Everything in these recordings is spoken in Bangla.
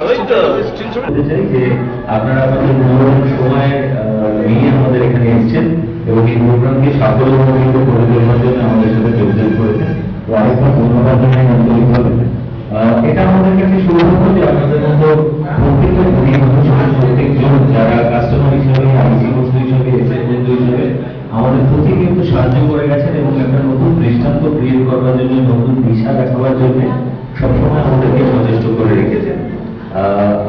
চাই যে আপনারা আমাদের মূল্যবান সময় নিয়ে আমাদের এখানে এসেছেন এবং এই প্রোগ্রামকে সাফল্যমণ্ডিত করে তোলার জন্য আমাদের সাথে যোগদান করেছেন। তো আরেকবার ধন্যবাদ জানাই আন্তরিকভাবে। এটা আমাদের কাছে সৌভাগ্য যে আপনাদের মতো প্রত্যেকটা গরিব মানুষের প্রত্যেকজন যারা কাস্টমার হিসাবে, আইসি বস্তু হিসাবে, এসএ বন্ধু হিসাবে আমাদের প্রতি কিন্তু সাহায্য করে গেছেন এবং একটা নতুন দৃষ্টান্ত ক্রিয়েট করার জন্য, নতুন দিশা দেখাবার জন্য সবসময় আমাদেরকে সচেষ্ট করে রেখেছেন।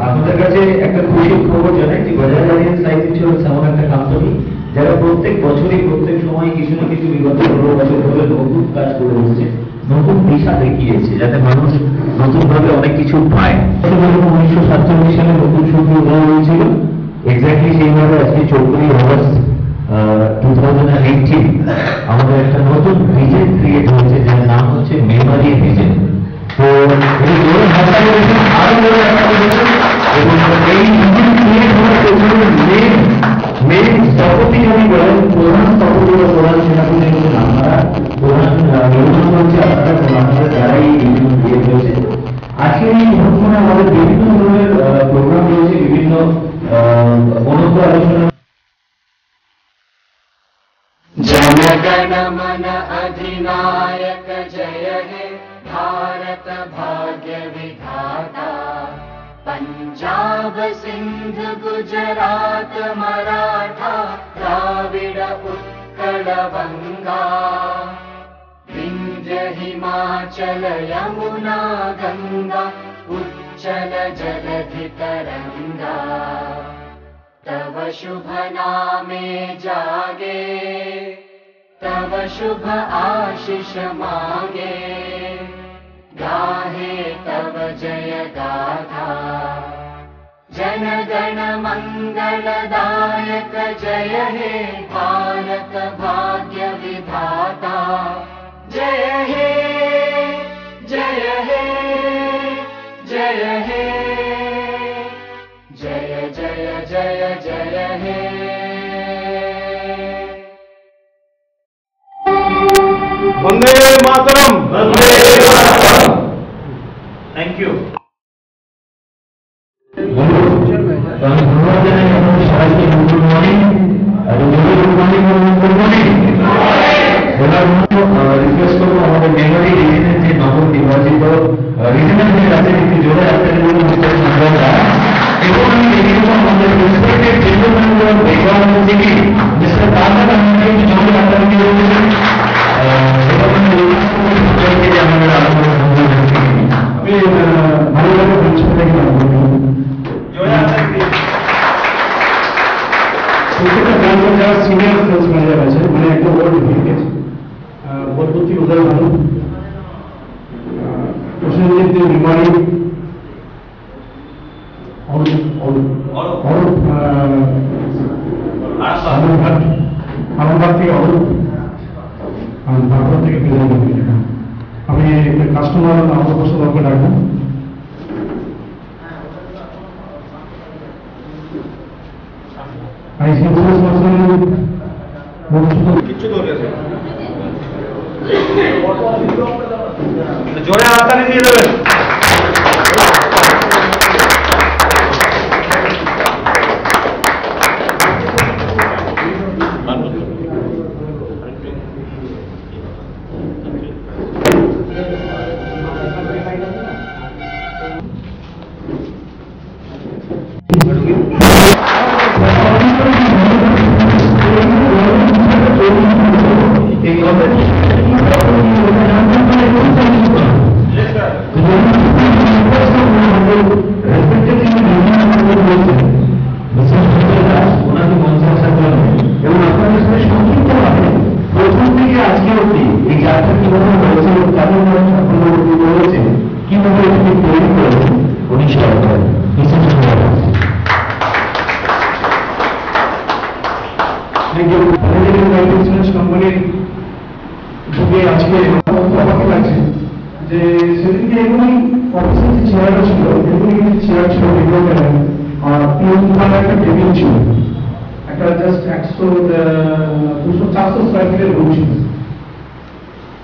আপনাদের কাছে একটা খুশির খবর জানাই যে বাজাজ অ্যালিয়েন্স লাইফ ইন্স্যুরেন্স এমন একটা কোম্পানি যারা প্রত্যেক বছরই প্রত্যেক সময় কিছু না কিছু বিগত 15 বছর ধরে নতুন কাজ করে এসেছে, নতুন দিশা দেখিয়েছে যাতে মানুষ নতুন ভাবে অনেক কিছু পায়। 1947 সালে নতুন সূত্র উদ্ভাবন হয়েছিল, এক্স্যাক্টলি সেইভাবে আজকে 14 অগস্ট 2018 আমাদের একটা নতুন ভিজন ক্রিয়েট হয়েছে যার নাম হচ্ছে মেমোরি ভিজন। তো এই জোরে ভাষা বলেছেন, আরো জোরে ভাষা বলেছেন এবং এই ভিজন ক্রিয়েট হওয়ার পেছনে মেন স্থপতি যদি বলেন, প্রধান স্থপতি বা প্রধান সেনাপতি হচ্ছেন আপনারা, প্রধান নির্মাণ হচ্ছে আপনারা, আপনাদের দ্বারাই এই ভিজন ক্রিয়েট হয়েছে। আজকের এই অনুষ্ঠানে আমাদের বিভিন্ন ধরনের প্রোগ্রাম রয়েছে, বিভিন্ন অনুজ্ঞ আলোচনা। जनगण मन अधिनायक जय हे भारत भाग्य विधाता। पंजाब सिंध गुजरात मराठा द्राविड उत्कल बंगा। विंध्य हिमाचल यमुना गंगा उच्चल जलधि तरंगा। तव शुभ नामे जागे, तव शुभ आशीष मांगे। गाहे तव जय गाथा, जन गण मंगलदायक जय हे भारत भाग्य विधाता। जय हे जय हे जय हे जय जय जय जय हे। वंदे मातरम। वंदे मातरम। Thank you. ধন্যবাদ জানাই আপনাদের সবাইকে। Good morning. Good morning. Request করবো আমাদের মেমোরি রিজনের যে নবম নির্বাচিত রিজনাল হেড আছে একটু জোরে আপনাদের জন্য মিস্টার সঞ্জয় রায় এবং আমি দেখে দেবো আমাদের respected general manager of Bengal city mister Kajal আমাকে একটু জোরে আপনাদেরকে বলেছেন। ভালোভাবে প্রিন্সিপাল যারা সিনিয়র সেলস ম্যানেজার আছে, মানে একটা ওয়ার্ড হয়ে গেছে পরবর্তী উদাহরণ প্রসেনজিৎ বিমানী আরামবাগ থেকে অরূপ, ভারত থেকে আমি কাস্টমার আমার উপস্থিতকে ডাকবো। জোরে হাততালি দিয়ে দেবেন। কোম্পানির ঢুকে আজকে অবাক লাগছে যে সেদিনকে এমনই অফিসের যে চেয়ারটা ছিল, এমনই কিছু চেয়ার ছিল, আর 3 একটা টেবিল ছিল, একটা জাস্ট 100-200-400 স্কয়ার ফিটের রুম ছিল।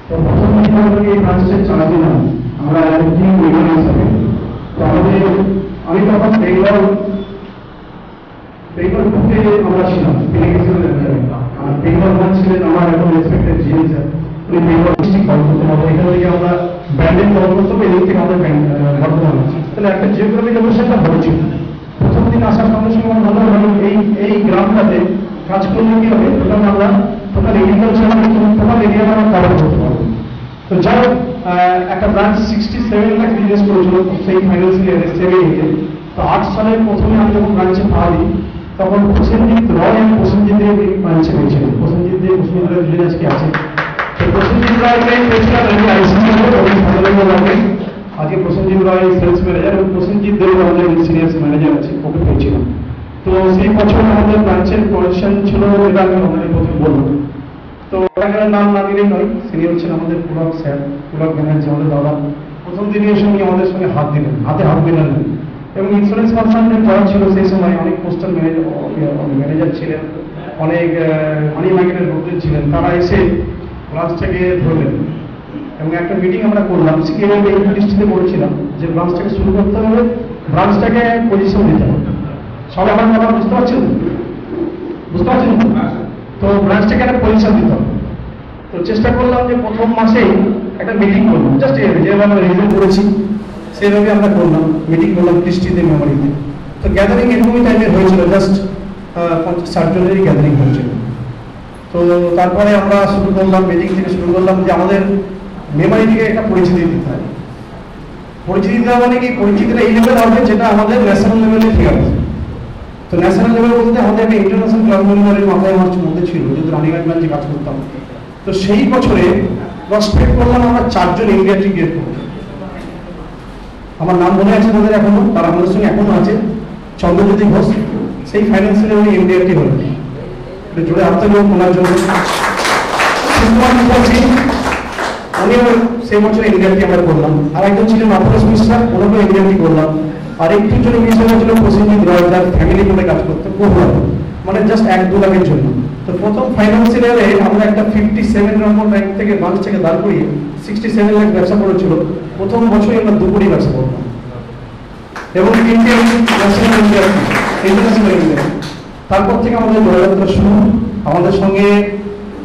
তো প্রথমে এই ব্রাঞ্চে চালাতে না আমরা টিম লিডার হিসাবে, তো আমাদের আমি তখন বেঙ্গল গ্রুপে আমরা ছিলাম, আর বেঙ্গল ম্যান ছিলেন আমার এখন রেসপেক্টেড জিএম স্যার, উনি বেঙ্গল ডিস্ট্রিক্ট কল করতে হবে, এখান থেকে আমরা ব্র্যান্ডেড কল করতে হবে, এদিক থেকে আমাদের বর্তমান আছে, তাহলে একটা জিওগ্রাফি লোকেশনটা হয়েছিল। প্রথম দিন আসার সঙ্গে সঙ্গে আমার মনে হলো এই গ্রামটাতে কাজ করলে কি হবে, টোটাল এগ্রিকালচার টোটাল এরিয়া আমরা কভার করতে পারবো। তো যাই হোক, একটা ব্রাঞ্চ 67 লাখ বিজনেস করেছিল সেই ফাইন্যান্সিয়াল ইয়ারে 7-8-এ। তো 8 সালের প্রথমে আমি যখন ব্রাঞ্চে পা দিই তখন প্রসেনজিৎ রয় এবং প্রসেনজিৎ দেব ব্রাঞ্চে পেয়েছিলেন। প্রসেনজিৎ দেব দুজন আজকে আছে। তো প্রসেনজিৎ রায়কে পেয়েছিলাম আমি আইসিসি, আজকে প্রসেনজিৎ রয় সেলস ম্যানেজার এবং প্রসেনজিৎ দেব আমাদের সিনিয়র ম্যানেজার আছে, ওকে পেয়েছিলাম। তো সেই বছর আমাদের ব্রাঞ্চের পজিশন ছিল, এটা আমি ওখানে প্রথম বলবো। তো নাম না দিলেই নয়, সিনিয়র ছিলেন আমাদের পুলক স্যার, পুলক ব্যানার্জি আমাদের দাদা। প্রথম দিনের সঙ্গে আমাদের সঙ্গে হাত দিলেন, হাতে হাত দিলেন, এবং ইন্স্যুরেন্স কনসালটেন্ট যারা ছিল সেই সময় অনেক পোস্টাল ম্যানেজার ছিলেন, অনেক মানি মার্কেটের লোকজন ছিলেন, তারা এসে ব্রাঞ্চটাকে ধরলেন এবং একটা মিটিং আমরা করলাম। স্কেলে এই দৃষ্টিতে করেছিলাম যে ব্রাঞ্চটাকে শুরু করতে হবে, ব্রাঞ্চটাকে পজিশন দিতে হবে। সবাই আমার কথা বুঝতে পারছেন? তো ব্রাঞ্চটাকে একটা পজিশন দিতে হবে। তো চেষ্টা করলাম যে প্রথম মাসেই একটা মিটিং করলাম, জাস্ট যেভাবে আমরা রিভিউ করেছি সেইভাবে আমরা করলাম, মিটিং করলাম কৃষ্টিতে মেমোরিতে। তো গ্যাদারিং এরকমই টাইপের হয়েছিল, জাস্ট 50-60 জনেরই গ্যাদারিং হয়েছিল। তো তারপরে আমরা শুরু করলাম, মিটিং থেকে শুরু করলাম যে আমাদের মেমোরি থেকে একটা পরিচিতি দিতে হয়। পরিচিতি দেওয়া মানে কি, পরিচিতিটা এই লেভেল হবে যেটা আমাদের ন্যাশনাল লেভেলে ঠিক আছে। তো ন্যাশনাল লেভেল বলতে আমাদের একটা ইন্টারন্যাশনাল ক্লাব মেম্বারের মাথায় আমার মধ্যে ছিল, যেহেতু রানীগঞ্জ ব্রাঞ্চে কাজ করতাম। তো সেই বছরে প্রসপেক্ট করলাম আমরা 4 জন ইন্ডিয়া ক্রিকেট কোচ। আমার নাম মনে আছে তাদের এখনো, তারা আমাদের সঙ্গে এখনো আছে, চন্দ্রজ্যোতি ঘোষ। সেই ফাইন্যান্সিয়াল উনি ইন্ডিয়াটি হলেন, জোরে আত্মীয় ওনার জন্য। উনিও সেই বছর ইন্ডিয়াটি আমরা করলাম। আর একজন ছিলেন অপরেশ মিশ্রা, ওনাকেও ইন্ডিয়াটি করলাম। আর একটু জন মিশন ছিল প্রসেনজিৎ রয়, যার ফ্যামিলি করে কাজ করতো, খুব ভালো, মানে জাস্ট 1-2 লাখের জন্য। তো প্রথম ফাইন্যান্সিয়াল ইয়ারে আমরা একটা 57 নম্বর র্যাঙ্ক থেকে ব্রাঞ্চটাকে দাঁড় করিয়ে 67 লাখ ব্যবসা করেছিল। প্রথম বছরই আমরা 2 কোটি ব্যবসা করতাম এবং ইন্টারন্যাশনাল। তারপর থেকে আমাদের জয়যাত্রা শুরু। আমাদের সঙ্গে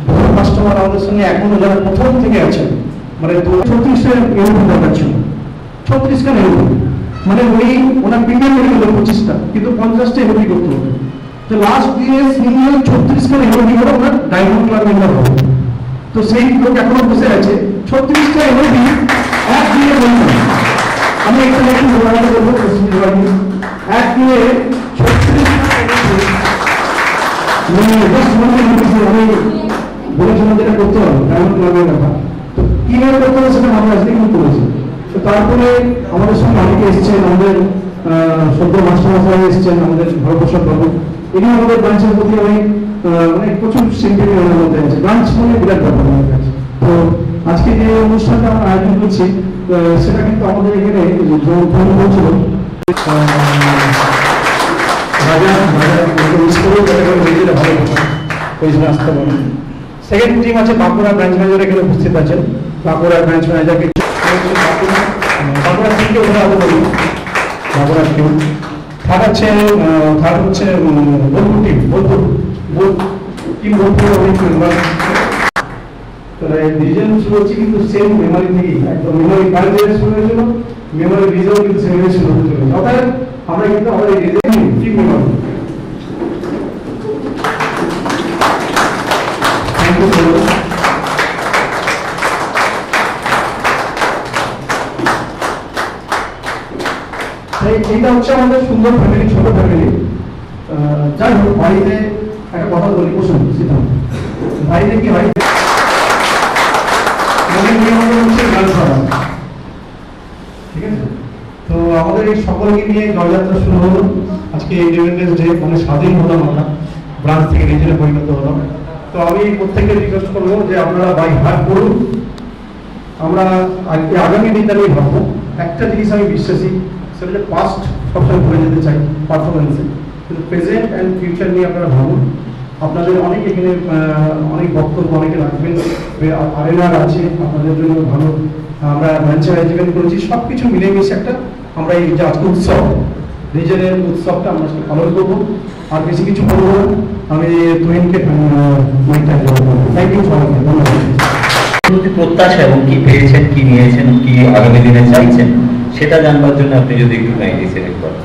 বহু কাস্টমার আমাদের সঙ্গে এখনো যারা প্রথম থেকে আছেন, মানে 36টা ইউরোপ দরকার ছিল, 36টা ইউরোপ, মানে উনি ওনার প্রিমিয়াম হয়ে গেল 25টা, কিন্তু 50টা ইউরোপি করতে হবে। তো লাস্ট দিয়ে সিঙ্গেল 36টা ইউরোপি করে ওনার ডায়মন্ড ক্লাব মেম্বার হবে। তো সেই লোক এখনো বসে আছে, 36টা ইউরোপি এক দিয়ে বলবেন। আমি একটা একটু বলবো, এক দিয়ে 36টা আমি বলেছিলাম যেটা করতে হবে ডায়মন্ড ক্লাবের কথা। তো কিভাবে করতে হবে সেটা আমরা আজকে কিন্তু করেছি। তো তারপরে আমাদের সঙ্গে অনেকে এসেছেন, আমাদের সদ্য মাস্টারমশাই এসেছেন, আমাদের ভরপ্রসাদ বাবু, এখানে আমাদের ব্রাঞ্চের প্রতি অনেক প্রচুর শিল্পী ওনার মধ্যে আছে। ব্রাঞ্চ মানে বিরাট ব্যাপার আমাদের কাছে। তো আজকে যে অনুষ্ঠানটা আমরা আয়োজন করছি সেটা কিন্তু আমাদের এখানে বলছিল সেকেন্ড টিম আছে বাঁকুড়া ব্রাঞ্চ ম্যানেজার এখানে উপস্থিত আছেন। বাঁকুড়া ব্রাঞ্চ ম্যানেজারকে বাঁকুড়া টিমকে ওরা আগে বলি, বাঁকুড়া টিম। থার্ড হচ্ছে বোলপুর টিম, বোলপুর টিম, বোলপুর অনেক মেম্বার। রিজন শুরু হচ্ছে কিন্তু সেম মেমোরি থেকেই, একদম মেমোরি কার্ড শুরু হয়েছিল, মেমোরি রিজন কিন্তু সেভাবে শুরু হয়েছিল। অর্থাৎ আমরা কিন্তু আমাদের টিম মেমোরি। এইটা হচ্ছে আমাদের সুন্দর ফ্যামিলি, ছোট ফ্যামিলি। যাই হোক, বাড়িতে একটা কথা বলি, প্রশ্ন সিদ্ধান্ত, বাড়িতে কি হয় ঠিক আছে। তো আমাদের এই সকলকে নিয়ে জয়যাত্রা শুরু হলো। আজকে ইন্ডিপেন্ডেন্স ডে, মানে স্বাধীন হলাম আমরা, ব্রাঞ্চ থেকে রিজনে পরিণত হলাম। তো আমি প্রত্যেককে রিকোয়েস্ট করবো যে আপনারা বাই হার্ট করুন। আমরা আগামী দিনটা নিয়ে ভাববো। একটা জিনিস আমি বিশ্বাসী, সেটা হচ্ছে পাস্ট সবসময় ভুলে যেতে চাই পারফরমেন্সে, কিন্তু প্রেজেন্ট অ্যান্ড ফিউচার নিয়ে আপনারা ভাবুন। আপনাদের অনেক এখানে অনেক বক্তব্য অনেকে রাখবেন, আরেনার আছে আপনাদের জন্য ভালো। আমরা ব্রাঞ্চে আয়োজন করেছি, সব কিছু মিলেমিশে একটা আমরা এই যে আজকে উৎসব, রিজনের উৎসবটা আমরা আজকে পালন করবো। আর বেশি কিছু বলবো না, আমি তুহিনকে মাইকটা দেবো। থ্যাংক ইউ সবাইকে, ধন্যবাদ। প্রত্যাশা এবং কি পেয়েছেন, কি নিয়েছেন, কি আগামী দিনে চাইছেন সেটা জানবার জন্য আপনি যদি একটু কাইন্ডলি সিলেক্ট করেন।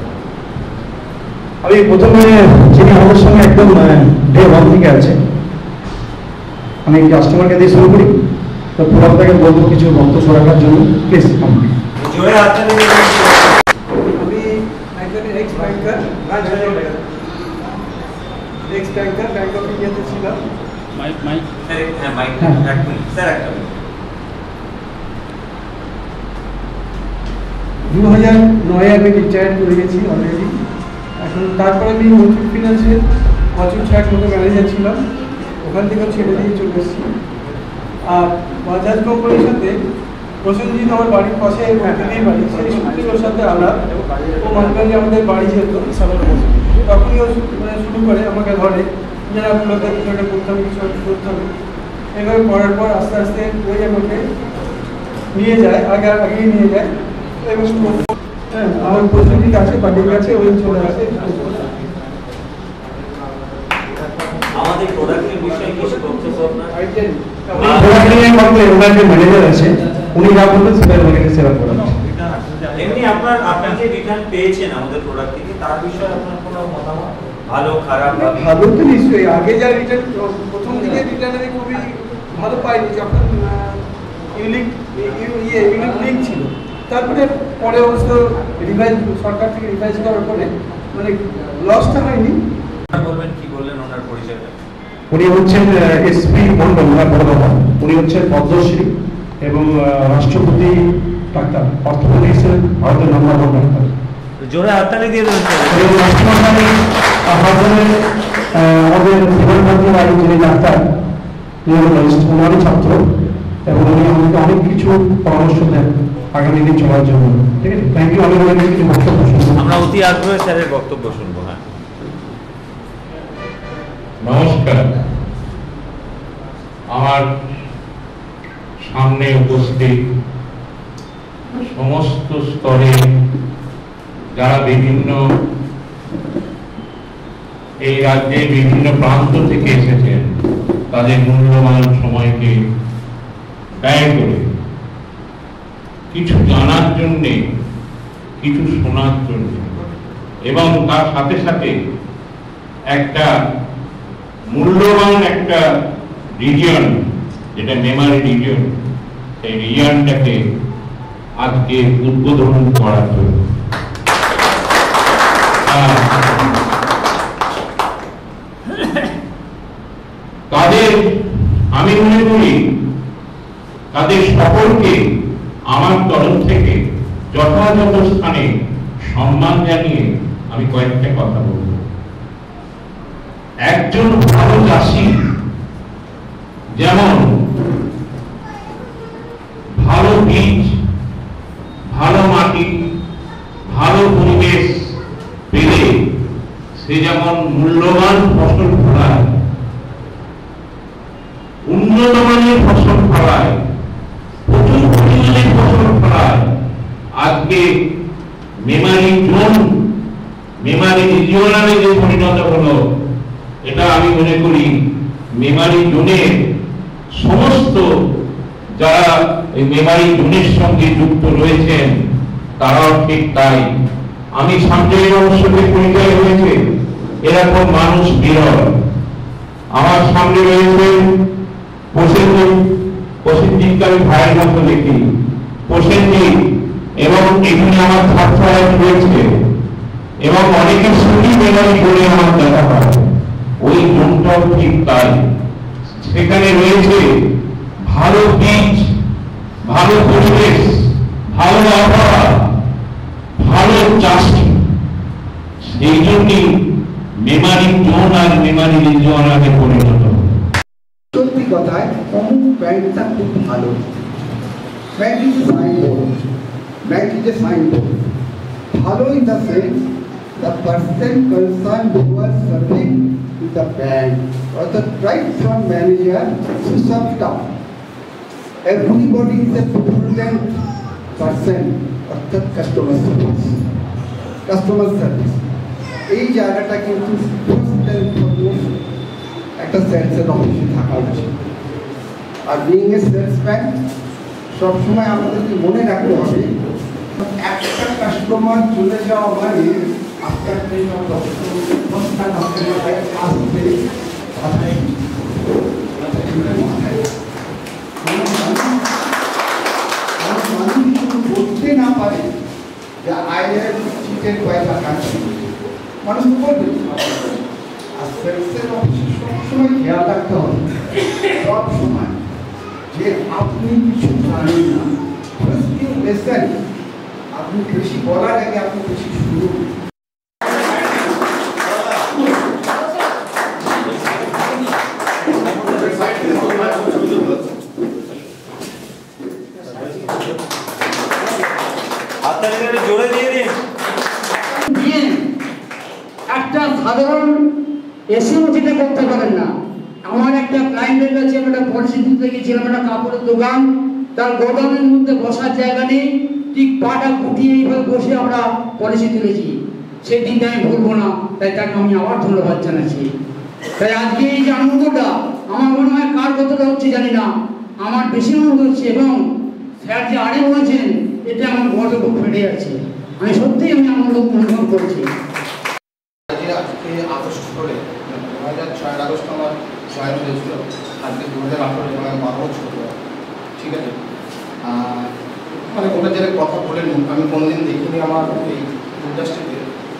আমি প্রথমে যিনি আমাদের সঙ্গে একদম ডে ওয়ান থেকে আছে, আমি কাস্টমারকে দিয়ে শুরু করি, তো প্রভাব থেকে বলবো কিছু বক্তব্য রাখার জন্য, প্লিজ। আমি একজন এক্স ব্যাংকার, ব্যাংক অফ ইন্ডিয়াতে ছিলাম। দু 2009 আমি রিটায়ার করে গেছি অলরেডি। এখন তারপরে আমি মুথুট ফিনান্সের বছর 6 মতো ম্যানেজার ছিলাম, ওখান থেকেও ছেড়ে দিয়ে চলে এসেছি। আর বাজাজ কোম্পানির সাথে প্রসেনজিৎ আমার বাড়ির পাশে দিদির বাড়ি, সেই সূত্রে ওর সাথে আলাপ। ও মাঝখানে আমাদের বাড়ি যেত তখনই ও শুরু করে আমাকে ধরে, যারা আপনাদের কিছু একটা করতে হবে, কিছু একটা করতে হবে। এভাবে করার পর আস্তে আস্তে ওই আমাকে নিয়ে যায়, আগেই নিয়ে যায়। এবং হ্যাঁ, আমার প্রসেনজিৎ আছে বাড়ির কাছে, ওই চলে আসে। আমাদের প্রোডাক্টের বিষয়ে কিছু বক্তব্য আপনার? ম্যানেজার আছে, উনি যা বলবেন সেটা আমাকে সেবা করেন। এমনি আপনি যে রিটার্ন পেয়েছেন আমাদের প্রোডাক্ট থেকে, তার বিষয়ে আপনার কোনো মতামত? ভালো খারাপ? ভালো তো নিশ্চয়ই, আগে যা রিটার্ন, প্রথম দিকে রিটার্নে খুবই ভালো পাইনি, যখন ইউনিক লিঙ্ক ছিল। তারপরে পরে অবশ্য রিভাইজ, সরকার থেকে রিভাইজ করার পরে মানে লসটা হয়নি। বলবেন কি বললেন ওনার পরিচয়টা? উনি হচ্ছেন এসপি মন্ডল, বড় বাবা। উনি হচ্ছেন পদ্মশ্রী এবং রাষ্ট্রপতি ডাক্তার, অর্থনীতি হিসেবে ভারতের নম্বর 1 ডাক্তার। জোরে হাততালি দিয়ে দেবেন। এবং রাষ্ট্রপতি আমাদের প্রধানমন্ত্রী বাড়ি যিনি ডাক্তার, নিউরোলজিস্ট, ওনারই ছাত্র, এবং উনি আমাদেরকে অনেক কিছু পরামর্শ দেন আগামী দিন চলার জন্য। ঠিক আছে, থ্যাংক ইউ। আমি অনেক কিছু বক্তব্য শুনবো, আমরা অতি আগ্রহে স্যারের বক্তব্য শুনবো। হ্যাঁ, নমস্কার। আমার সামনে উপস্থিত সমস্ত স্তরে যারা বিভিন্ন এই রাজ্যের বিভিন্ন প্রান্ত থেকে এসেছেন, তাদের মূল্যবান সময়কে ব্যয় করে কিছু জানার জন্যে, কিছু শোনার জন্য, এবং তার সাথে সাথে একটা মূল্যবান একটা রিজিয়ন, যেটা মেমারি রিজিয়ন, সেই রিজিয়নটাকে আজকে উদ্বোধন করার জন্য। তাদের আমি মনে করি তাদের সকলকে আমার তরফ থেকে যথাযথ স্থানে সম্মান জানিয়ে আমি কয়েকটা কথা বলব। একজন ভালো চাষী যেমন ভালো বীজ, ভালো মাটি, ভালো পরিবেশ পেলে সে যেমন মূল্যবান ফসল ফলায়, উন্নত মানের ফসল ফলায়, প্রচুর পরিমাণে ফসল ফলায়, আজকে মেমারি জোন, মেমারি রিজিওনালে যে পরিণত হলো, এটা আমি মনে করি মেমারি জোনের সমস্ত যারা এই মেমারি জোনের সঙ্গে যুক্ত রয়েছেন তারাও ঠিক তাই। আমি সঞ্জয় বাবুর সঙ্গে পরিচয় হয়েছে, এরকম মানুষ বিরল। আমার সামনে রয়েছেন প্রসেনজিৎকে আমি ভাইয়ের মতো দেখি, প্রসেনজিৎ, এবং এখানে আমার ছাত্ররা রয়েছে, এবং অনেকের সঙ্গে মেমারি জোনে আমার দেখা হয়। ওই জোনটাও ঠিক তাই, সেখানে রয়েছে ভালো বীজ, ভালো পরিবেশ, ভালো আবহাওয়া, ভালো চাষি। সেই জন্যই মেমারি জোন আর মেমারি রিজিওনালে পরিণত। সত্যি কথায় অমুক ব্যাংকটা খুব ভালো। Bank is signboard, bank is a signboard. ভালো in the sense the person concerned who was serving with the bank, or the right from manager to sub staff. Everybody is a prudent person, or the customer service. Customer service, এই জায়গাটা কিন্তু একটা সেলসের অফিসে থাকা উচিত। আর বিইং এ সেলসম্যান সবসময় আমাদেরকে মনে রাখতে হবে, একটা কাস্টমার চলে যাওয়া মানে আপনার বলতে না পারে যে আয়ের চিটের পয়সা খাচ্ছি, মানুষ বলবে। আর সেলসের অফিসে সবসময় খেয়াল রাখতে হবে সব সময় যে আপনি কিছু জানেন না, আপনি বেশি বলার আগে আপনি বেশি শুরু। জোরে দিয়ে দিন। একটা সাধারণ এসএমসিতে করতে পারেন না। আমার একটা ক্লায়েন্টের কাছে আমি একটা পরিস্থিতিতে গেছিলাম, একটা কাপড়ের দোকান, তার গোডাউনের মধ্যে বসার জায়গা নেই, ঠিক পাটা গুটিয়ে এইভাবে বসে আমরা পলিসি তুলেছি। সেই দিনটা আমি ভুলবো না, তাই তাকে আমি আবার ধন্যবাদ জানাচ্ছি। তাই আজকে এই যে আনন্দটা আমার মনে হয় কার কতটা হচ্ছে জানি না, আমার বেশি আনন্দ হচ্ছে। এবং স্যার যে আরে বলেছেন এটা আমার বড় খুব ফেটে যাচ্ছে। আমি সত্যিই আমি আনন্দ অনুভব করছি। আজকে আগস্ট করে 2006 আগস্ট আমার জয়েন হয়েছিল, আজকে 2018 আমার 12 বছর। ঠিক আছে, মানে ওটা যেটা কথা বলেন আমি কোনোদিন দেখিনি আমার এই ইন্ডাস্ট্রিতে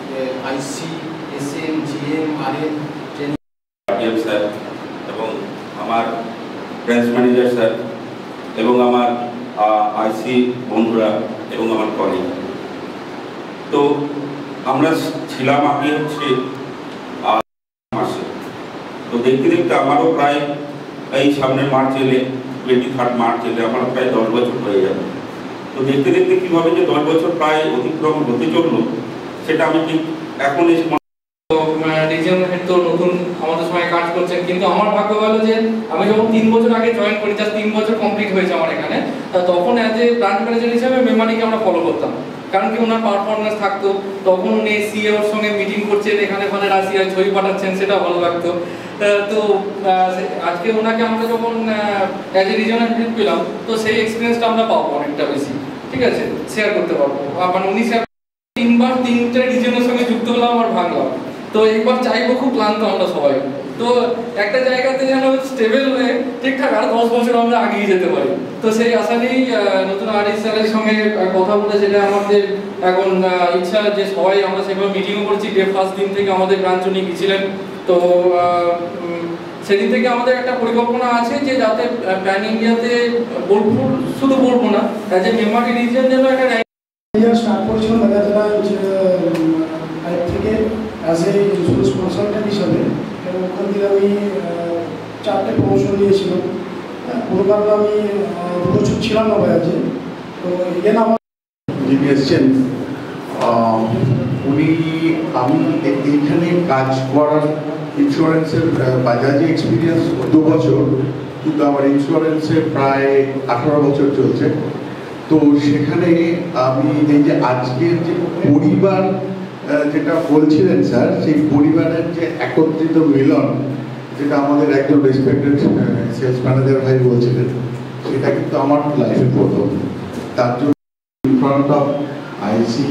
যে IC, SM, GM, RM DM sir এবং আমার ব্রাঞ্চ ম্যানেজার স্যার এবং আমার আইসি বন্ধুরা এবং আমার কলিগ। তো আমরা ছিলাম আগে হচ্ছে মাসে, তো দেখতে দেখতে আমারও প্রায় এই সামনের মার্চ এলে 23 মার্চ এলে আমার প্রায় 10 বছর হয়ে যাবে। তো দেখতে দেখতে কীভাবে যে 10 বছর প্রায় অতিক্রম হতে চললো সেটা আমি ঠিক এখন এই রিজিয়ন হেড তো নতুন আমাদের সময় কাজ করছেন, কিন্তু আমার ভাগ্য ভালো যে আমি যখন 3 বছর আগে জয়েন করি, জাস্ট 3 বছর কমপ্লিট হয়েছে আমার এখানে, তখন অ্যাজ এ ব্রাঞ্চ ম্যানেজার হিসেবে মেমারিকে আমরা ফলো করতাম। কারণ কি ওনার পারফরমেন্স থাকতো, তখন উনি সিএ ওর সঙ্গে মিটিং করছেন, এখানে ওখানে রাশিয়ায় ছবি পাঠাচ্ছেন, সেটা ভালো লাগতো। তো আজকে ওনাকে আমরা যখন অ্যাজ এ রিজিয়নাল হেড পেলাম, তো সেই এক্সপিরিয়েন্সটা আমরা পাবো অনেকটা বেশি, ঠিক আছে, শেয়ার করতে পারবো। মানে উনি 3বার 3টে রিজিয়নের সঙ্গে যুক্ত হলাম, আমার ভাগলাম। তো এইবার চাইবো, খুব ক্লান্ত আমরা সবাই, তো একটা জায়গাতে যেন স্টেবল হয়ে ঠিকঠাক আর 10 বছর আমরা আগিয়ে যেতে পারি। তো সেই আশা নিয়েই নতুন আরএস স্যারের সঙ্গে কথা বলে যেটা আমাদের এখন ইচ্ছা যে সবাই আমরা সেভাবে মিটিংও করছি। ডে ফার্স্ট দিন থেকে আমাদের ব্রাঞ্চ উনি গেছিলেন, তো সেদিন থেকে আমাদের একটা পরিকল্পনা আছে যে যাতে প্যান ইন্ডিয়াতে বোলপুর শুধু বলবো না, অ্যাজ এ মেমারি রিজিয়ন যেন একটা স্টার্ট করেছিলাম থেকে অ্যাজ এ ইন্স্যুরেন্স কনসালটেন্ট হিসাবে, এবং ওখান থেকে আমি 4টে প্রমোশন নিয়েছিলাম। কোনো কারণে আমি 2 বছর ছিলাম না বাজাজে। তো এখানে আমার যিনি এসছেন উনি, আমি এইখানে কাজ করার ইন্স্যুরেন্সের বাজাজে এক্সপিরিয়েন্স 2 বছর, কিন্তু আমার ইন্স্যুরেন্সে প্রায় 18 বছর চলছে। তো সেখানে আমি এই যে আজকের যে পরিবার যেটা বলছিলেন স্যার, সেই পরিবারের যে একত্রিত মিলন, যেটা আমাদের একজন রেসপেক্টেড সেলস ম্যানেজার ভাই বলছিলেন, সেটা কিন্তু আমার লাইফে প্রথম। তার জন্য in front of IC,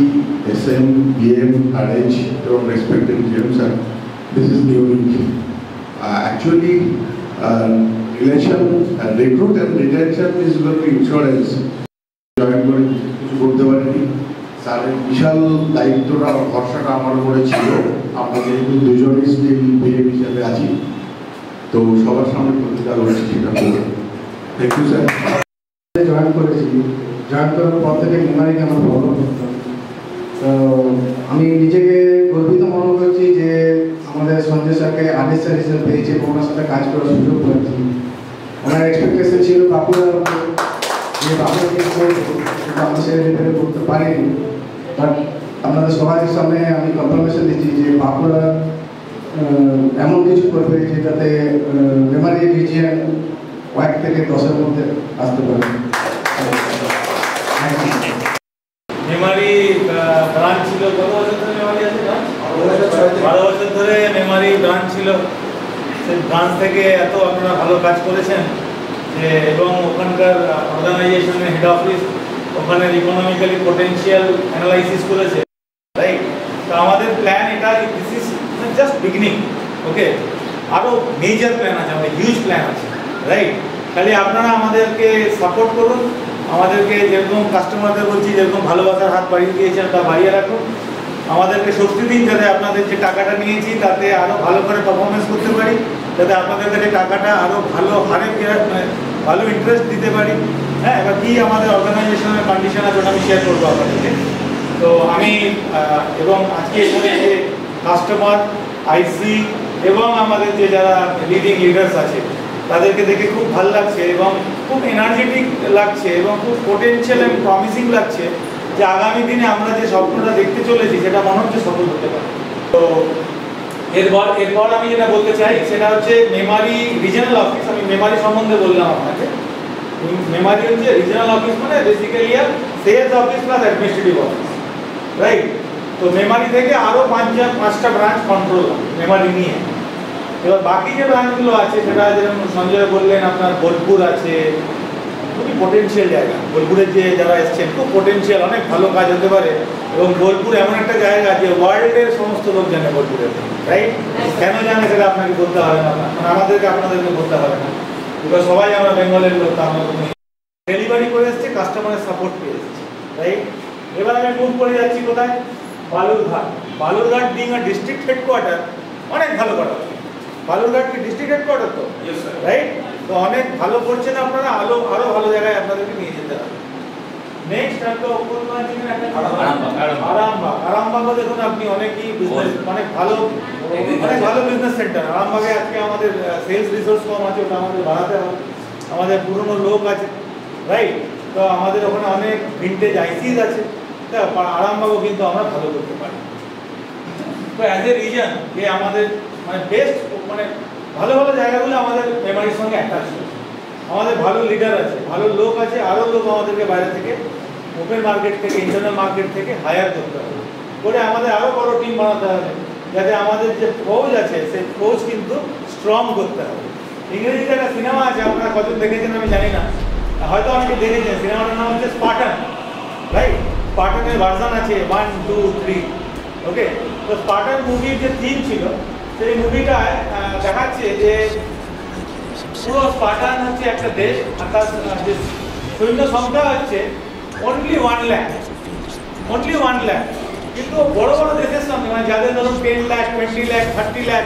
SM, BM, RH এবং respected GM sir, this is unique. Actually relation, recruit and retention is going to insurance. Join করে কিছু করতে পারিনি, স্যারের বিশাল দায়িত্বটা, ভরসাটা আমার উপরে ছিল। আমরা যেহেতু দুজনেই স্টিল বিএম হিসাবে আছি, তো সবার সামনে প্রতিকার হয়েছে সেটা করবো। Thank you sir. জয়েন করেছি, জয়েন করার পর থেকে মেমারিকে আমার ফলো করতাম। তো আমি নিজেকে গর্বিত মনে করছি যে আমাদের সঞ্জয় স্যারকে আরএস স্যার হিসেবে পেয়েছি এবং ওনার সাথে কাজ করার সুযোগ পেয়েছি। ওনার এক্সপেকটেশন ছিল বাঁকুড়ার উপর, যে বাঁকুড়াকে করবো, কিন্তু আমি সে লেভেলে করতে পারিনি। বাট আপনাদের সবার সামনে আমি কনফার্মেশন দিচ্ছি যে বাঁকুড়া এমন কিছু করবে যেটাতে মেমারি রিজিয়ন 1 থেকে 10-এর মধ্যে আসতে পারে। মেমারি ব্রাঞ্চ ছিল কত বছর? 12 বছর ধরে মেমারি ব্রাঞ্চ ছিল, সেই ব্রাঞ্চ থেকে এত আপনারা ভালো কাজ করেছেন যে, এবং ওখানকার অর্গানাইজেশনের হেড অফিস ওখানে ইকোনমিক্যালি পোটেনশিয়াল অ্যানালাইসিস করেছে, রাইট? তো আমাদের প্ল্যান এটা, দিস ইজ জাস্ট বিগিনিং, ওকে? আরও মেজর প্ল্যান আছে, আমাদের হিউজ প্ল্যান আছে, রাইট? খালি আপনারা আমাদেরকে সাপোর্ট করুন, আমাদেরকে যেরকম কাস্টমারদের বলছি যেরকম ভালোবাসার হাত বাড়িয়ে দিয়েছেন তা বাড়িয়ে রাখুন, আমাদেরকে শক্তি দিন যাতে আপনাদের যে টাকাটা নিয়েছি তাতে আরও ভালো করে পারফরমেন্স করতে পারি, যাতে আপনাদের কাছে টাকাটা আরও ভালো হারে ভালো ইন্টারেস্ট দিতে পারি। হ্যাঁ, এবার কি আমাদের অর্গানাইজেশনের কন্ডিশন আছে ওটা আমি শেয়ার করবো আপনাদেরকে। তো আমি এবং আজকে এখানে যে কাস্টমার, আইসি এবং আমাদের যে যারা লিডিং লিডার্স আছে তাদেরকে দেখে খুব ভালো লাগছে এবং খুব এনার্জেটিক লাগছে এবং খুব পোটেনশিয়াল এবং প্রমিসিং লাগছে যে আগামী দিনে আমরা যে স্বপ্নটা দেখতে চলেছি সেটা মনে হচ্ছে সফল হতে পারে। তো এরপর আমি যেটা বলতে চাই সেটা হচ্ছে মেমারি রিজনাল অফিস। আমি মেমারি সম্বন্ধে বললাম আপনাকে। মেমারি হচ্ছে রিজনাল অফিস মানে basically sales office plus administrative office, right? তো মেমারি থেকে আরও 5টা ব্রাঞ্চ কন্ট্রোল মেমারি নিয়ে। এবার বাকি যে ব্রাঞ্চগুলো আছে সেটা যেরকম সঞ্জয় বললেন, আপনার বোলপুর আছে, খুবই পোটেনশিয়াল জায়গা। বোলপুরের যে যারা এসছেন খুব পোটেনশিয়াল, অনেক ভালো কাজ হতে পারে। এবং বোলপুর এমন একটা জায়গা যে ওয়ার্ল্ডের সমস্ত লোক জানে বোলপুরের, রাইট? কেন জানে সেটা আপনাকে বলতে হবে না, মানে আমাদেরকে আপনাদেরকে বলতে হবে না, বিকজ সবাই আমরা বেঙ্গলের লোক, আমরা ডেলিভারি করে এসছে, কাস্টমারের সাপোর্ট পেয়ে এসেছি, রাইট? এবার আমি মুভ করে যাচ্ছি কোথায়? Balurghat. Balurghat being a district headquarter অনেক ভালো করা। বালুরঘাট কি ডিস্ট্রিক্ট হেডকোয়ার্টার তো, রাইট? তো অনেক ভালো করছেন আপনারা, আরো ভালো জায়গায় আপনাদেরকে নিয়ে যেতে হবে। নেক্সট একটা আরামবাগও দেখুন আপনি, অনেকই বিজনেস, অনেক ভালো বিজনেস সেন্টার। আরামবাগে আজকে আমাদের সেলস রিসোর্স কম আছে, ওটা আমাদের বাড়াতে হবে। আমাদের পুরনো লোক আছে, রাইট? তো আমাদের ওখানে অনেক ভিন্টেজ আইসিস আছে, আরামবাগও কিন্তু আমরা ভালো করতে পারি। তো অ্যাজ এ রিজন যে আমাদের মানে বেস্ট মানে ভালো জায়গাগুলো আমাদের মেমারির সঙ্গে অ্যাটাচ আছে। আমাদের ভালো লিডার আছে, ভালো লোক আছে, আরও লোক আমাদেরকে বাইরে থেকে, ওপেন মার্কেট থেকে, ইন্টারনাল মার্কেট থেকে হায়ার করতে হবে, করে আমাদের আরও বড় টিম বানাতে হবে, যাতে আমাদের যে ফৌজ আছে সেই ফৌজ কিন্তু স্ট্রং করতে হবে। ইংরেজিতে একটা সিনেমা আছে, আপনারা কতজন দেখেছেন আমি জানি না, হয়তো অনেকে দেখেছেন। সিনেমাটার নাম হচ্ছে স্পার্টান, রাইট? স্পার্টানের ভার্সন আছে 1, 2, 3, ওকে? তো স্পার্টান মুভির যে থিম ছিল সেই মুভিটায় দেখাচ্ছে যে পুরো স্পার্টান হচ্ছে একটা দেশ, আর তার যে সৈন্য সংখ্যা হচ্ছে অনলি 1 লাখ, কিন্তু বড় দেশের সঙ্গে মানে যাদের ধরুন 10 লাখ, 20 লাখ, 30 লাখ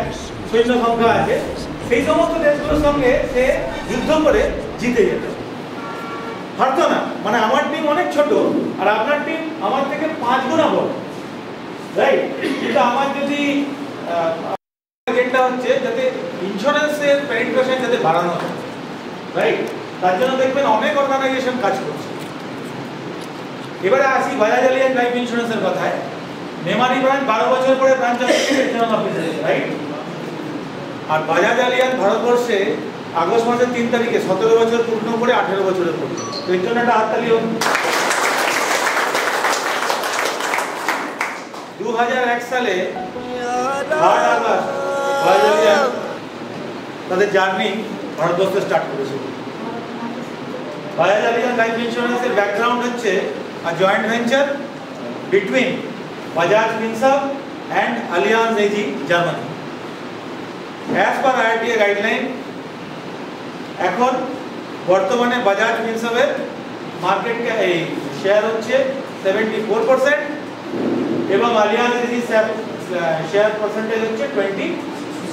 সৈন্য সংখ্যা আছে, সেই সমস্ত দেশগুলোর সঙ্গে সে যুদ্ধ করে জিতে যেত, পারতো না। মানে আমার টিম অনেক ছোট আর আপনার টিম আমার থেকে 5 গুণা বড়, রাইট? কিন্তু আমার যদি এজেন্ডা হচ্ছে যাতে ইন্স্যুরেন্সের পেনিট্রেশন যাতে বাড়ানো হয়, রাইট? তার জন্য দেখবেন অনেক অর্গানাইজেশন কাজ করছে। এবারে আসি বাজাজ আলিয়ান্স লাইফ ইন্স্যুরেন্সের কথায়। মেমারি ব্রাঞ্চ 12 বছর পরে ব্রাঞ্চ রিজিওনাল অফিসে, রাইট? আর বাজাজ আলিয়ান্স ভারতবর্ষে আগস্ট মাসের 3 তারিখে 17 বছর পূর্ণ করে 18 বছরে পড়বে। তো এর জন্য একটা হাততালি হোক। 2001 সালে 3 আগস্ট বাজাজ আলিয়ান্স তাদের জার্নি ভারতবর্ষে স্টার্ট করেছিল। বাজাজ আলিয়ান্স লাইফ ইন্স্যুরেন্সের ব্যাকগ্রাউন্ড হচ্ছে a joint venture between Bajaj Finserv and Allianz AG Germany. As per IRDA guideline, এখন বর্তমানে বাজাজ ফিনসার্ভের মার্কেট এই শেয়ার হচ্ছে 74% এবং আলিয়ান্জ এজি শেয়ার পার্সেন্টেজ হচ্ছে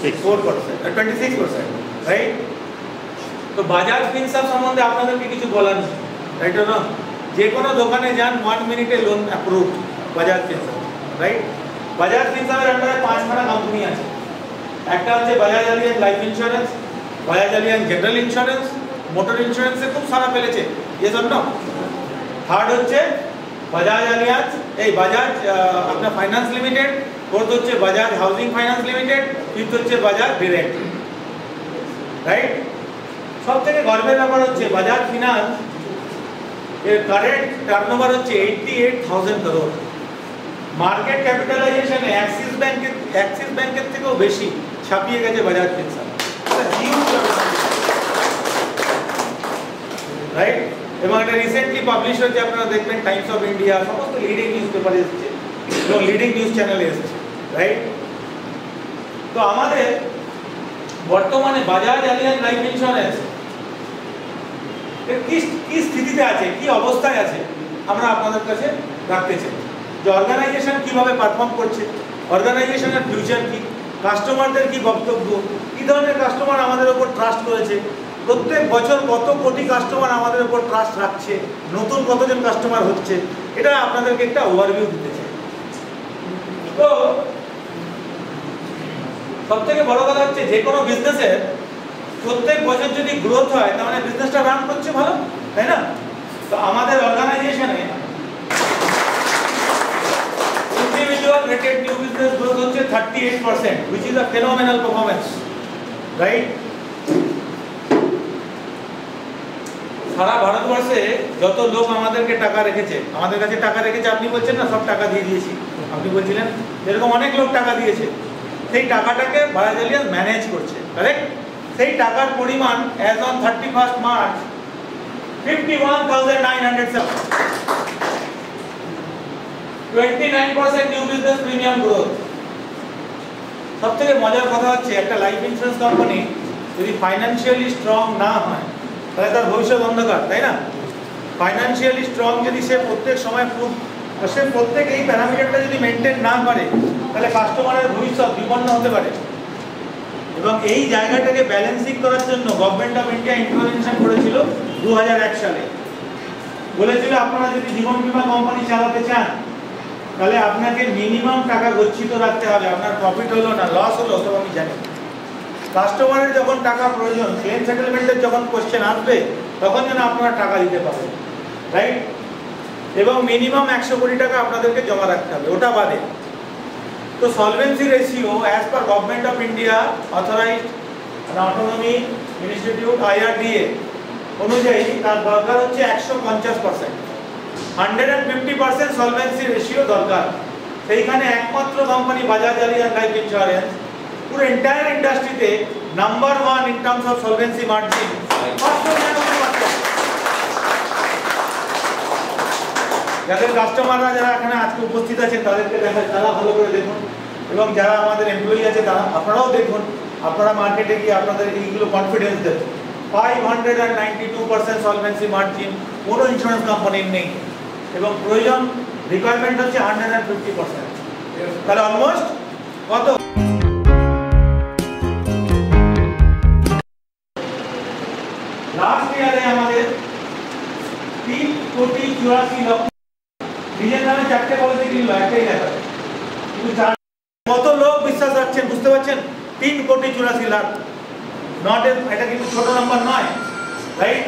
26%, রাইট? তো বাজাজ ফিনসার্ভ সম্বন্ধে আপনাদেরকে কিছু বলার নেই, রাইট? না, যে কোনো দোকানে যান 1 মিনিটে loan approve Bajaj Finserv, right? Bajaj ফিনসার্ভের আন্ডারে 5খানা কোম্পানি আছে। একটা হচ্ছে Bajaj Allianz life insurance, Bajaj Allianz general insurance, motor ইন্স্যুরেন্সে খুব সারা ফেলেছে, ইয়েস অর নো? থার্ড হচ্ছে বাজাজ আলিয়ান্স বাজাজ আপনার ফাইন্যান্স লিমিটেড, ফোর্থ হচ্ছে Bajaj housing finance limited, fifth হচ্ছে বাজাজ ডিরেক্ট, রাইট? সব থেকে গর্বের ব্যাপার হচ্ছে বাজাজ ফিনান্স এর কারেন্ট টার্নওভার হচ্ছে 88,000 crore, মার্কেট ক্যাপিটালাইজেশনে অ্যাক্সিস ব্যাংকের থেকেও বেশি ছাপিয়ে গেছে বাজাজ ফিনসার্ভ, রাইট। এবং এটা রিসেন্টলি পাবলিশ হয়েছে, আপনারা দেখবেন টাইমস অফ ইন্ডিয়া, সমস্ত লিডিং নিউজ পেপারে এসেছে এবং লিডিং নিউজ চ্যানেলে এসেছে, রাইট। তো আমাদের বর্তমানে বাজাজ আলিয়ান লাইফ ইন্স্যুরেন্স কি স্থিতিতে আছে, কি অবস্থায় আছে, আমরা আপনাদের কাছে রাখতে চাই। যে অর্গানাইজেশন কিভাবে পারফর্ম করছে, অর্গানাইজেশনের ফিউচার কি, কাস্টমারদের কি বক্তব্য, কি ধরনের কাস্টমার আমাদের উপর ট্রাস্ট করেছে, প্রত্যেক বছর কত কোটি কাস্টমার আমাদের উপর ট্রাস্ট রাখছে, নতুন কতজন কাস্টমার হচ্ছে, এটা আপনাদেরকে একটা ওভারভিউ দিতে চাই। তো সবথেকে বড় কথা হচ্ছে যে কোনো বিজনেসের প্রত্যেক বছর যদি গ্রোথ হয় তার মানে বিজনেসটা রান করছে ভালো, তাই না? তো আমাদের অর্গানাইজেশনে individual rated new business growth হচ্ছে 38%, which is a phenomenal performance, right? সারা ভারতবর্ষে যত লোক আমাদেরকে টাকা রেখেছে, আমাদের কাছে টাকা রেখেছে, আপনি বলছেন না সব টাকা দিয়ে দিয়েছি, আপনি বলছিলেন এরকম অনেক লোক টাকা দিয়েছে, সেই টাকাটাকে বাজাজ আলিয়ান্স ম্যানেজ করছে, কারেক্ট? সেই টাকার পরিমাণ as on 31 March 51,907, 29% new business premium growth. সবথেকে মজার কথা হচ্ছে একটা লাইফ ইন্স্যুরেন্স কোম্পানি যদি ফাইন্যান্সিয়ালি স্ট্রং না হয় তাহলে তার ভবিষ্যৎ অন্ধকার, তাই না? ফাইন্যান্সিয়ালি স্ট্রং যদি সে প্রত্যেক সময় সে প্রত্যেক এই প্যারামিটারটা যদি মেনটেন না করে তাহলে কাস্টমারের ভবিষ্যৎ বিপন্ন হতে পারে। এবং এই জায়গাটাকে ব্যালেন্সিং করার জন্য গভর্নমেন্ট অফ ইন্ডিয়া ইন্টারভেনশন করেছিল 2001 সালে। বলেছিল আপনারা যদি জীবন বীমা কোম্পানি চালাতে চান তাহলে আপনাকে মিনিমাম টাকা গচ্ছিত রাখতে হবে, আপনার প্রফিট হলো না লস হলো তো আমি জানি। কাস্টমারের যখন টাকা প্রয়োজন, ক্লেম সেটেলমেন্টের যখন কোশ্চেন আসবে তখন যেন আপনারা টাকা দিতে পারেন, রাইট? এবং মিনিমাম 100 কোটি টাকা আপনাদেরকে জমা রাখতে হবে, ওটা বাদে। তো solvency ratio as per government of India authorised autonomy institute IRDA অনুযায়ী তার দরকার হচ্ছে 150%, 150% সলভেন্সি রেশিও দরকার। সেইখানে একমাত্র company Bajaj Allianz life insurance পুরো এন্টায়ার ইন্ডাস্ট্রিতে number 1 in terms of solvency margin. যাদের কাস্টমাররা যারা এখানে আজকে উপস্থিত আছেন তাদেরকে দেখা, তারা ভালো করে দেখুন, এবং যারা আমাদের এমপ্লয়ি আছে তারা আপনারাও দেখুন, আপনারা মার্কেটে গিয়ে আপনাদের এইগুলো কনফিডেন্স দেন। 592% সলভেন্সি মার্জিন কোনো ইন্স্যুরেন্স কোম্পানির নেই, এবং প্রয়োজন রিকোয়ারমেন্ট হচ্ছে 150%। তাহলে অলমোস্ট কত? লাস্ট ইয়ারে আমাদের 3,84,00,000 নিজের নামে 4টে পলিসি কিনলো, একটাই দেখা। কিন্তু কত লোক বিশ্বাস রাখছেন বুঝতে পারছেন? 3,84,00,000 নট, এটা কিন্তু ছোট নাম্বার নয়, রাইট?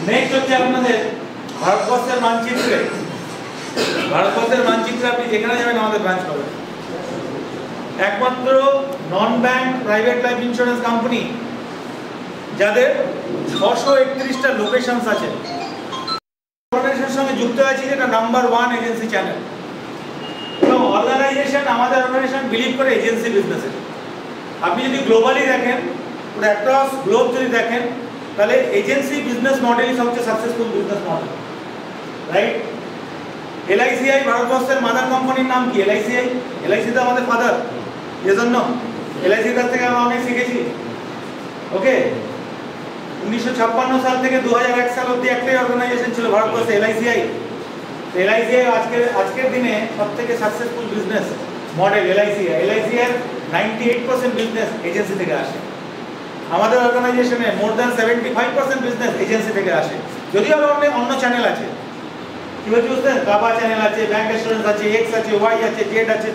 নেক্সট হচ্ছে আপনাদের ভারতবর্ষের মানচিত্রে, ভারতবর্ষের মানচিত্রে আপনি যেখানে যাবেন আমাদের ব্রাঞ্চ পাবেন। একমাত্র নন bank private life insurance company যাদের 631টা লোকেশনস আছে, অর্গানাইজেশনের সঙ্গে যুক্ত আছে, যেটা নাম্বার 1 এজেন্সি চ্যানেল। এবং অর্গানাইজেশন, আমাদের অর্গানাইজেশন বিলিভ করে এজেন্সি বিজনেসে। আপনি যদি গ্লোবালি দেখেন, পুরো অ্যাক্রস গ্লোব যদি দেখেন, তাহলে এজেন্সি বিজনেস মডেলই সবচেয়ে successful business model, right? LICI ভারতবর্ষের মাদার কোম্পানির নাম কি? LIC তো আমাদের ফাদার, এজন্য LICর কাছ থেকে আমরা অনেক শিখেছি। ওকে, 1956 সাল থেকে 2001 সাল অবধি একটাই অর্গানাইজেশন ছিল ভারতবর্ষে, LICI। LICI আজকের দিনে সবথেকে সাকসেসফুল বিজনেস মডেল LICI এর 98% বিজনেস এজেন্সি থেকে আসে। আমাদের অর্গানাইজেশনে মোর দ্যান 75% বিজনেস এজেন্সি থেকে আসে। যদিও আরো অনেক অন্য চ্যানেল আছে, কি বলছি বুঝতেন? কাবা চ্যানেল আছে, ব্যাংক অ্যাসুরেন্স আছে, এক্স আছে, ওয়াই আছে, জেড আছে।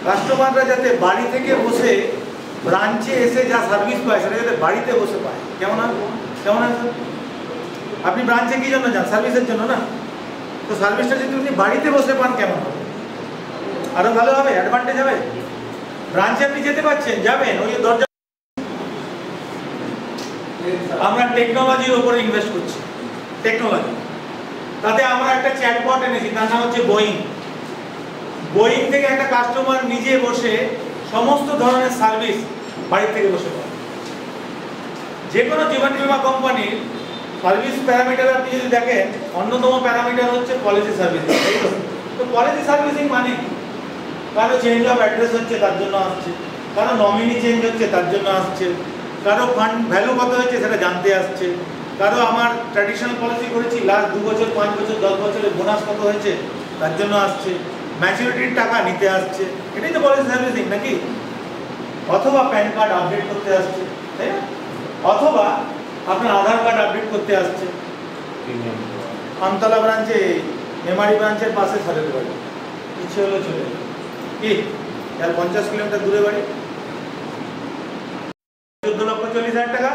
কাস্টমাররা যাতে বাড়ি থেকে বসে ব্রাঞ্চে এসে যা সার্ভিস পায় সেটা যাতে বাড়িতে বসে পায়। কেমন আছে? আপনি ব্রাঞ্চে কি জন্য যান? সার্ভিসের জন্য না? তো সার্ভিসটা যদি আপনি বাড়িতে বসে পান কেমন হবে? আরো ভালো হবে, অ্যাডভান্টেজ হবে। ব্রাঞ্চে আপনি যেতে পারছেন, যাবেন, ওই দরজা। আমরা টেকনোলজির উপরে ইনভেস্ট করছি, টেকনোলজি। তাতে আমরা একটা চ্যাটবট এনেছি, তার নাম হচ্ছে বোয়িং। বোয়িং থেকে একটা কাস্টমার নিজে বসে সমস্ত ধরনের সার্ভিস বাড়ির থেকে বসে পায়। যে কোনো জীবন বীমা কোম্পানির সার্ভিস প্যারামিটার আপনি যদি দেখেন, অন্যতম প্যারামিটার হচ্ছে পলিসি সার্ভিসিং, তাই তো? তো পলিসি সার্ভিসিং মানে কারো চেঞ্জ অফ অ্যাড্রেস হচ্ছে তার জন্য আসছে, কারো নমিনি চেঞ্জ হচ্ছে তার জন্য আসছে, কারো ফান্ড ভ্যালু কত হচ্ছে সেটা জানতে আসছে, কারো আমার ট্র্যাডিশনাল পলিসি করেছি লাস্ট 2 বছর 5 বছর 10 বছরের বোনাস কত হয়েছে তার জন্য আসছে, ম্যাচুরিটির টাকা নিতে আসছে, এটাই তো পলিসি সার্ভিসিং নাকি? অথবা প্যান কার্ড আপডেট করতে আসছে, তাই না? অথবা আপনার আধার কার্ড আপডেট করতে আসছে। আমতলা ব্রাঞ্চে, মেমারি ব্রাঞ্চের পাশে সারের বাড়ি, ইচ্ছে হলো চলে যাবে কি, যার 50 কিলোমিটার দূরে বাড়ি, 14,40,000 টাকা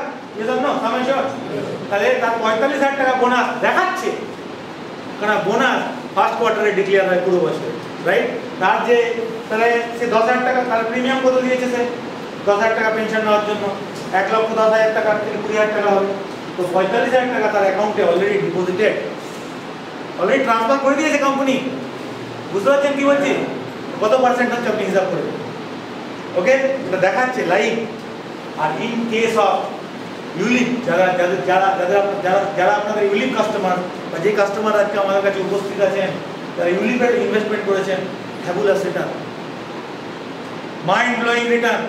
তাহলে তার 45,000 টাকা বোনাস দেখাচ্ছে, কারণ বোনাস ফার্স্ট কোয়ার্টারে ডিক্লেয়ার হয় পুরো বছরে, রাইট? তার যে তাহলে সে 10,000 টাকা, তার প্রিমিয়াম কত দিয়েছে সে? 10,000 টাকা পেনশন নেওয়ার জন্য 1,10,000 টাকা থেকে 20,000 টাকা হবে, তো 45,000 টাকা তার অ্যাকাউন্টে অলরেডি ডিপোজিটেড, অলরেডি ট্রান্সফার করে দিয়েছে কোম্পানি। বুঝতে পারছেন কি বলছি? কত পার্সেন্ট হচ্ছে আপনি হিসাব করে, ওকে? এটা দেখাচ্ছে লাইভ। আর ইন কেস অফ ইউলিপ, যারা যাদের যারা যারা যারা যারা আপনাদের ইউলিপ কাস্টমার, বা যে কাস্টমার আজকে আমাদের কাছে উপস্থিত আছেন, যারা ইউলিপের ইনভেস্টমেন্ট করেছেন, fabulous return, mind blowing return.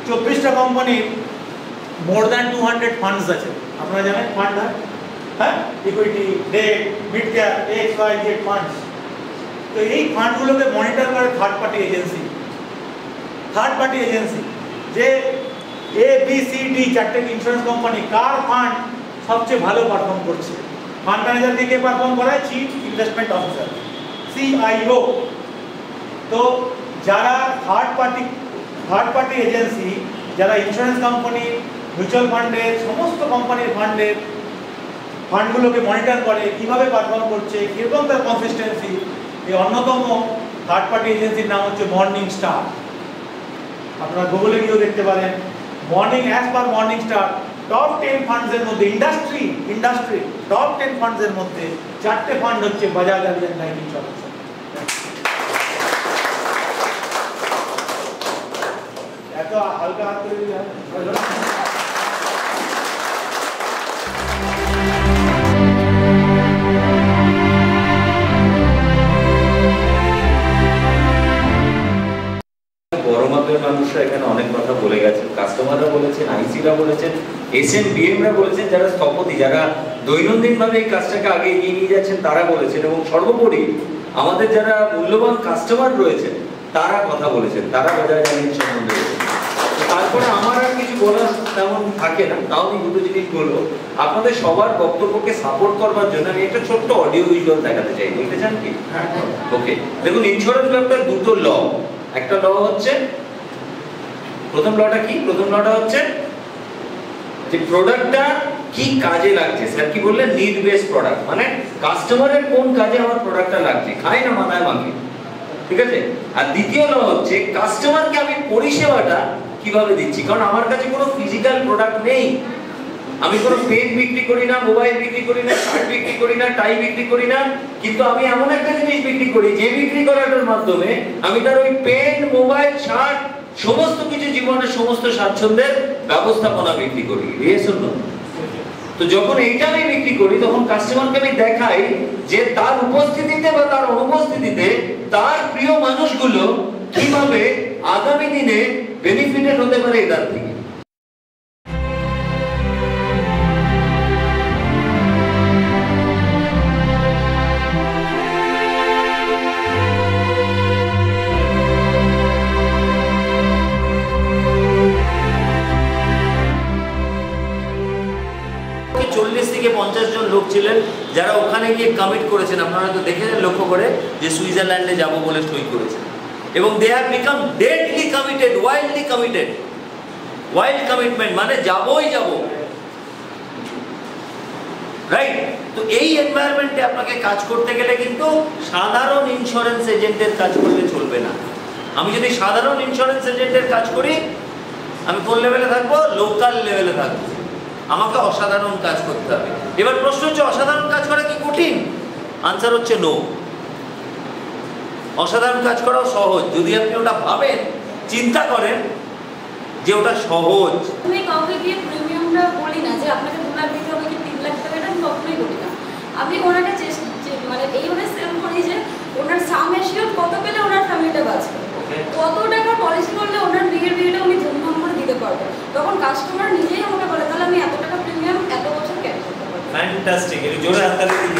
24টা কোম্পানির মোর দ্যান 200 ফান্ডস আছে, আপনারা জানেন ফান্ড হয়, হ্যাঁ, equity, debt, mid cap, XYZ funds. তো এই ফান্ডগুলোকে মনিটর করে থার্ড পার্টি এজেন্সি, যে ABCD 4টে ইন্স্যুরেন্স কোম্পানি কার ফান্ড সবচেয়ে ভালো পারফর্ম করছে। ফান্ড ম্যানেজার থেকে পারফর্ম করায় চিফ ইনভেস্টমেন্ট অফিসার, CIO। তো যারা থার্ড পার্টি এজেন্সি, যারা ইন্স্যুরেন্স কোম্পানি, মিউচুয়াল ফান্ডের, সমস্ত কোম্পানির ফান্ডগুলোকে মনিটর করে কিভাবে পারফর্ম করছে, কিরকম তার কনসিস্টেন্সি, এই অন্যতম থার্ড পার্টি এজেন্সির নাম হচ্ছে মর্নিং স্টার। আপনারা গুগলে গিয়েও দেখতে পারেন। As per morning star top 10 ফান্ডসের মধ্যে, ইন্ডাস্ট্রি টপ 10 ফান্ডসের মধ্যে 4টে ফান্ড হচ্ছে বাজাজ অ্যালিয়ান্স লাইফ ইন্স্যুরেন্স। এত হালকা হাত করে দিলে বড় মাপের মানুষরা এখানে অনেক কথা বলে গেছেন, কাস্টমাররা বলেছেন, আইসিরা বলেছেন, SMBMরা বলেছেন, যারা স্থপতি, যারা দৈনন্দিনভাবে এই কাজটাকে আগে এগিয়ে নিয়ে যাচ্ছেন তারা বলেছেন, এবং সর্বোপরি আমাদের যারা মূল্যবান কাস্টমার রয়েছেন তারা কথা বলেছেন, তারা বাজাজ অ্যালিয়ান্স সম্বন্ধে। তারপরে আমার আর কিছু বলার তেমন থাকে না, তাও আমি দুটো জিনিস বলবো। আপনাদের সবার বক্তব্যকে সাপোর্ট করবার জন্য আমি একটা ছোট্ট অডিও ভিজুয়াল দেখাতে চাই, দেখতে চান কি? ওকে, দেখুন ইন্স্যুরেন্স ব্যাপারটা দুটো ল। একটা ল হচ্ছে, প্রথম লটা কি? প্রথম লটা হচ্ছে যে প্রোডাক্টটা কি কাজে লাগছে। স্যার কি বললেন? নিড বেস প্রোডাক্ট, মানে কাস্টমারের কোন কাজে আমার প্রোডাক্টটা লাগছে, খাই না মাথায় মাখি, ঠিক আছে? আর দ্বিতীয় ল হচ্ছে কাস্টমারকে আমি পরিষেবাটা কিভাবে দিচ্ছি, কারণ আমার কাছে কোনো ফিজিক্যাল প্রোডাক্ট নেই। আমি কোনো পেন বিক্রি করি না, মোবাইল বিক্রি করি না, শার্ট বিক্রি করি না, টাই বিক্রি করি না, কিন্তু আমি এমন একটা জিনিস বিক্রি করি যে বিক্রি করাটার মাধ্যমে আমি তার ওই পেন, মোবাইল, শার্ট, সমস্ত কিছু জীবনের সমস্ত স্বাচ্ছন্দ্যের ব্যবস্থাপনা বিক্রি করি। তো যখন এইটা আমি বিক্রি করি তখন কাস্টমারকে আমি দেখাই যে তার উপস্থিতিতে বা তার অনুপস্থিতিতে তার প্রিয় মানুষগুলো কিভাবে আগামী দিনে বেনিফিটেড হতে পারে এটার থেকে। থেকে 50 জন লোক ছিলেন যারা ওখানে গিয়ে কমিট করেছেন, আপনারা তো দেখেছেন লক্ষ্য করে, যে সুইজারল্যান্ডে যাব বলে সই করেছেন, এবং they have become deadly committed, wildly committed. Wild commitment মানে যাবই যাব, রাইট? তো এই এনভায়রনমেন্টে আপনাকে কাজ করতে গেলে কিন্তু সাধারণ ইন্স্যুরেন্স এজেন্টের কাজ করলে চলবে না। আমি যদি সাধারণ ইন্স্যুরেন্স এজেন্টের কাজ করি, আমি কোন লেভেলে থাকবো? লোকাল লেভেলে থাকবো। আমাকে অসাধারণ কাজ করতে হবে। এবার প্রশ্ন হচ্ছে, অসাধারণ কাজ করা কি কঠিন? আনসার হচ্ছে নো। অসাধারণ কাজ করাও সহজ যদি আপনি ওটা ভাবেন, চিন্তা করেন যে ওটা সহজ। আমি কাউকে গিয়ে প্রিমিয়ামটা বলি না যে আপনাকে 2 লাখ দিতে হবে কি 3 লাখ টাকা, এটা আমি কখনোই বলি না। আমি ওনাকে মানে এইভাবে সেল করি যে ওনার সাম এশিওর কত পেলে ওনার ফ্যামিলিটা বাঁচবে, কত টাকা পলিসি করলে ওনার বিয়েটা উনি ধুমধাম করে দিতে পারবে। তখন কাস্টমার নিজেই আমাকে বলে তাহলে আমি এত টাকা প্রিমিয়াম এত বছর ক্যারি করতে পারবো। ফ্যান্টাস্টিক, এই জোরে হাততালি দিন।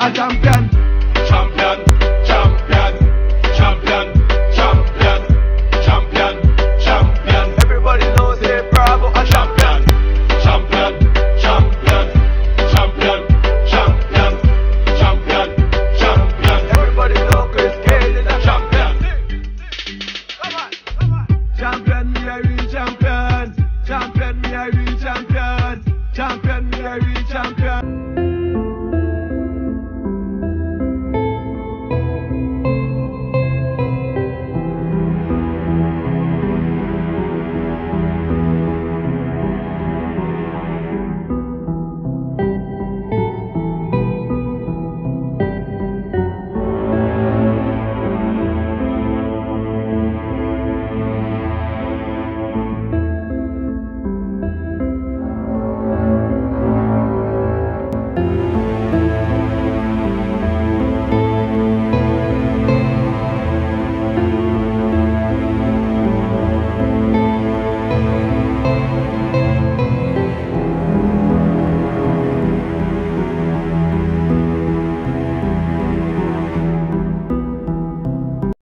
A champion.